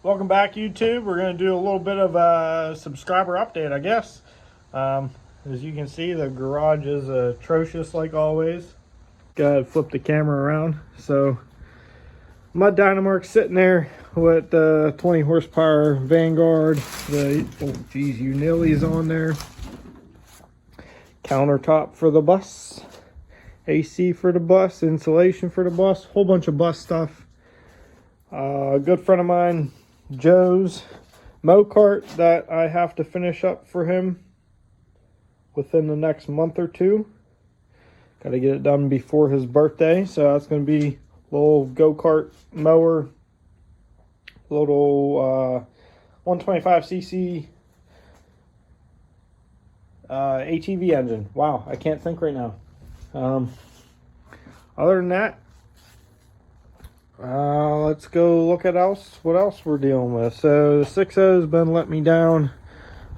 Welcome back, YouTube. We're going to do a little bit of a subscriber update, I guess. As you can see, the garage is atrocious like always. Gotta flip the camera around. So, my Dynamark's sitting there with the 20 horsepower Vanguard. The, Unili's on there. Countertop for the bus. AC for the bus. Insulation for the bus. Whole bunch of bus stuff. A good friend of mine, Joe's mow cart that I have to finish up for him within the next month or two. Got to get it done before his birthday, so that's going to be a little go-kart mower, little 125cc ATV engine. Wow, I can't think right now. Other than that, let's go look at what else we're dealing with. So the 6.0 has been letting me down.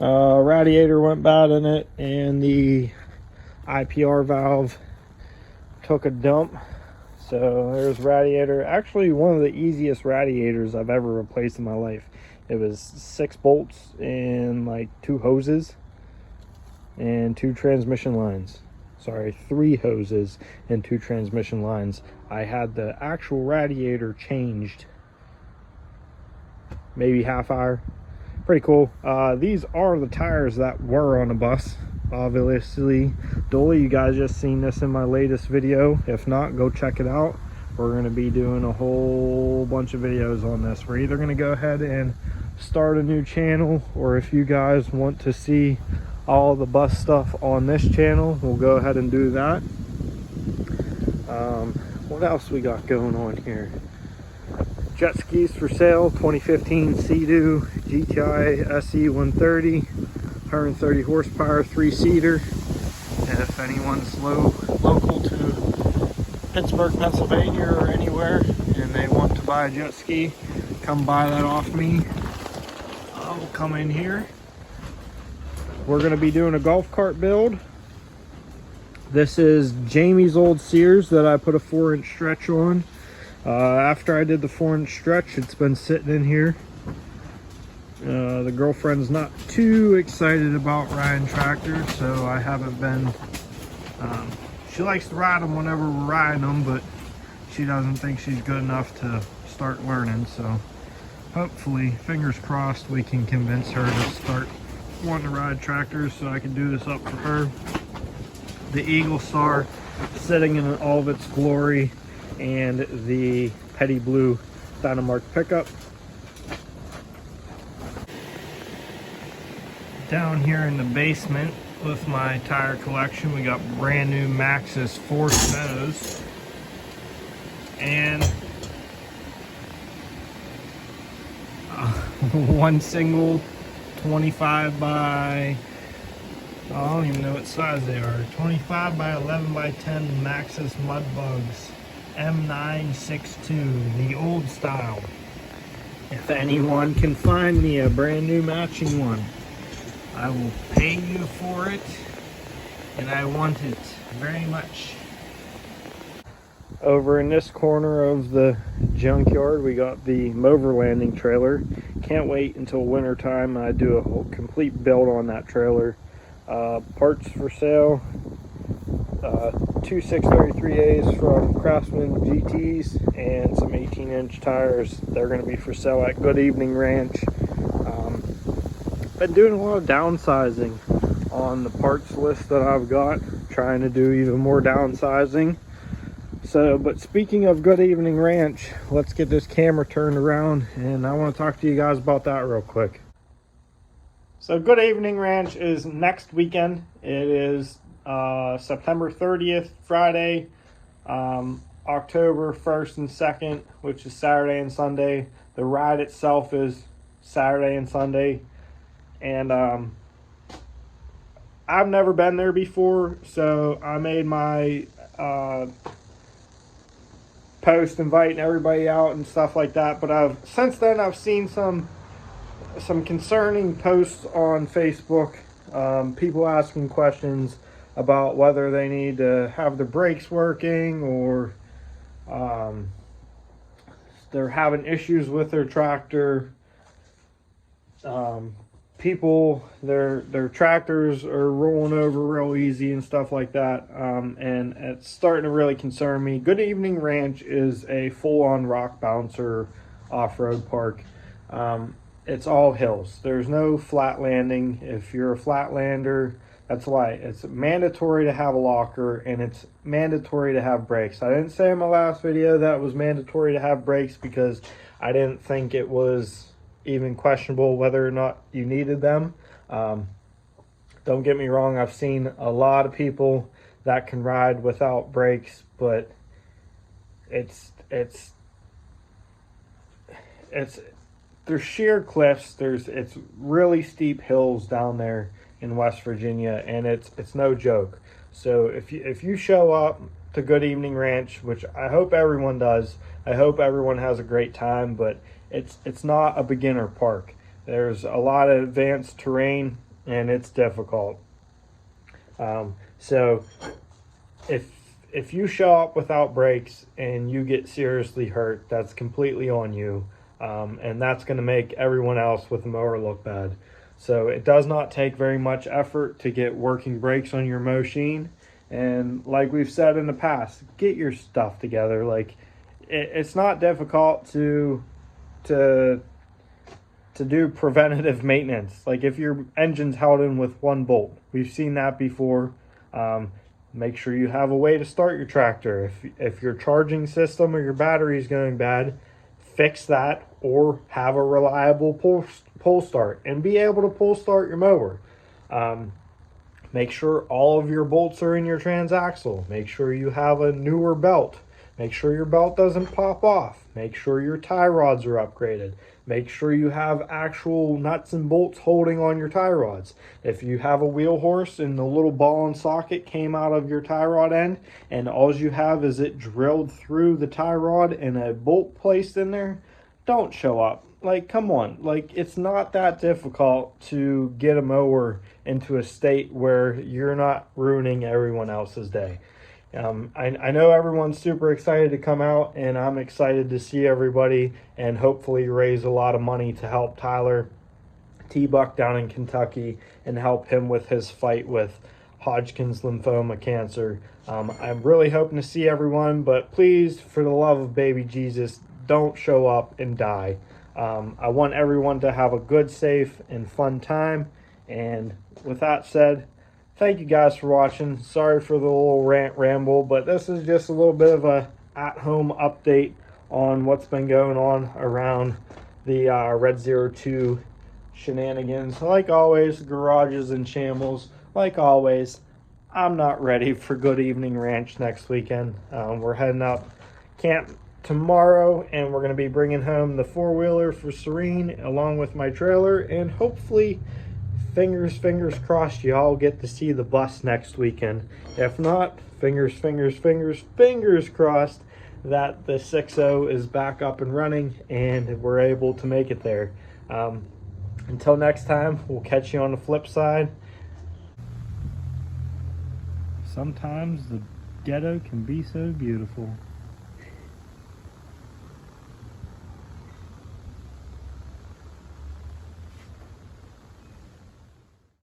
Radiator went bad in it, and the IPR valve took a dump. So there's radiator. Actually, one of the easiest radiators I've ever replaced in my life. It was 6 bolts and like 2 hoses and 2 transmission lines. Sorry, 3 hoses and 2 transmission lines. I had the actual radiator changed maybe half hour. Pretty cool. These are the tires that were on the bus. Obviously, Dolly, you guys just seen this in my latest video. If not, go check it out. We're going to be doing a whole bunch of videos on this. We're either going to go ahead and start a new channel, or if you guys want to see all the bus stuff on this channel, we'll go ahead and do that. What else we got going on here? Jet skis for sale. 2015 Sea-Doo GTI SE 130, 130 horsepower, 3-seater. And if anyone's local to Pittsburgh, Pennsylvania, or anywhere, and they want to buy a jet ski, come buy that off me. I'll come in here. We're going to be doing a golf cart build. This is Jamie's old Sears that I put a 4-inch stretch on. After I did the 4-inch stretch, it's been sitting in here. The girlfriend's not too excited about riding tractors, so I haven't been. She likes to ride them whenever we're riding them, but she doesn't think she's good enough to start learning. So hopefully, fingers crossed, we can convince her to start wanting to ride tractors so I can do this up for her. The Eagle Star sitting in all of its glory, and the Petty Blue Dynamark pickup. Down here in the basement with my tire collection, we got brand new Maxxis Force Meadows and one single 25 by, I don't even know what size they are, 25 by 11 by 10 Maxxis Mud Bugs M962, the old style. If anyone can find me a brand new matching one, I will pay you for it, and I want it very much. Over in this corner of the junkyard, we got the mower landing trailer. Can't wait until winter time. I do a whole complete build on that trailer. Parts for sale. 2 633As from Craftsman GTs and some 18-inch tires. They're going to be for sale at Good Evening Ranch. Been doing a lot of downsizing on the parts list that I've got. Trying to do even more downsizing. So, but speaking of Good Evening Ranch, let's get this camera turned around, and I want to talk to you guys about that real quick. So Good Evening Ranch is next weekend. It is September 30th, Friday, October 1st and 2nd, which is Saturday and Sunday. The ride itself is Saturday and Sunday. And I've never been there before, so I made my post inviting everybody out and stuff like that. But since then I've seen some concerning posts on Facebook, people asking questions about whether they need to have the brakes working, or they're having issues with their tractor. people, their tractors are rolling over real easy and stuff like that, and it's starting to really concern me. Good Evening Ranch is a full-on rock bouncer off-road park. It's all hills. There's no flat landing. If you're a flatlander, that's why it's mandatory to have a locker, and it's mandatory to have brakes. I didn't say in my last video that it was mandatory to have brakes because I didn't think it was even questionable whether or not you needed them. Don't get me wrong, I've seen a lot of people that can ride without brakes, but it's there's sheer cliffs, it's really steep hills down there in West Virginia, and it's no joke. So if you show up to Good Evening Ranch, which I hope everyone does, I hope everyone has a great time, but it's not a beginner park. There's a lot of advanced terrain, and it's difficult. So if you show up without brakes and you get seriously hurt, that's completely on you. And that's going to make everyone else with a mower look bad. So it does not take very much effort to get working brakes on your machine. And like we've said in the past, get your stuff together. Like it's not difficult to do preventative maintenance. Like if your engine's held in with one bolt, we've seen that before. Make sure you have a way to start your tractor. If your charging system or your battery is going bad, fix that, or have a reliable pull start and be able to pull start your mower. Make sure all of your bolts are in your transaxle. Make sure you have a newer belt. Make sure your belt doesn't pop off. Make sure your tie rods are upgraded. Make sure you have actual nuts and bolts holding on your tie rods. If you have a wheel horse and the little ball and socket came out of your tie rod end and all you have is it drilled through the tie rod and a bolt placed in there, don't show up. Like, come on. Like, it's not that difficult to get a mower into a state where you're not ruining everyone else's day. I know everyone's super excited to come out, and I'm excited to see everybody and hopefully raise a lot of money to help Tyler Tbuck down in Kentucky and help him with his fight with Hodgkin's lymphoma cancer. I'm really hoping to see everyone, but please, for the love of baby Jesus, don't show up and die. I want everyone to have a good, safe, and fun time. And with that said, thank you guys for watching. Sorry for the little rant ramble, but this is just a little bit of a at-home update on what's been going on around the Red 02 shenanigans. Like always, garages and shambles. Like always, I'm not ready for Good Evening Ranch next weekend. We're heading up camp tomorrow, and we're going to be bringing home the four-wheeler for Serene along with my trailer, and hopefully, fingers crossed, y'all get to see the bus next weekend. If not, fingers crossed that the 6.0 is back up and running and we're able to make it there. Until next time, we'll catch you on the flip side. Sometimes the ghetto can be so beautiful.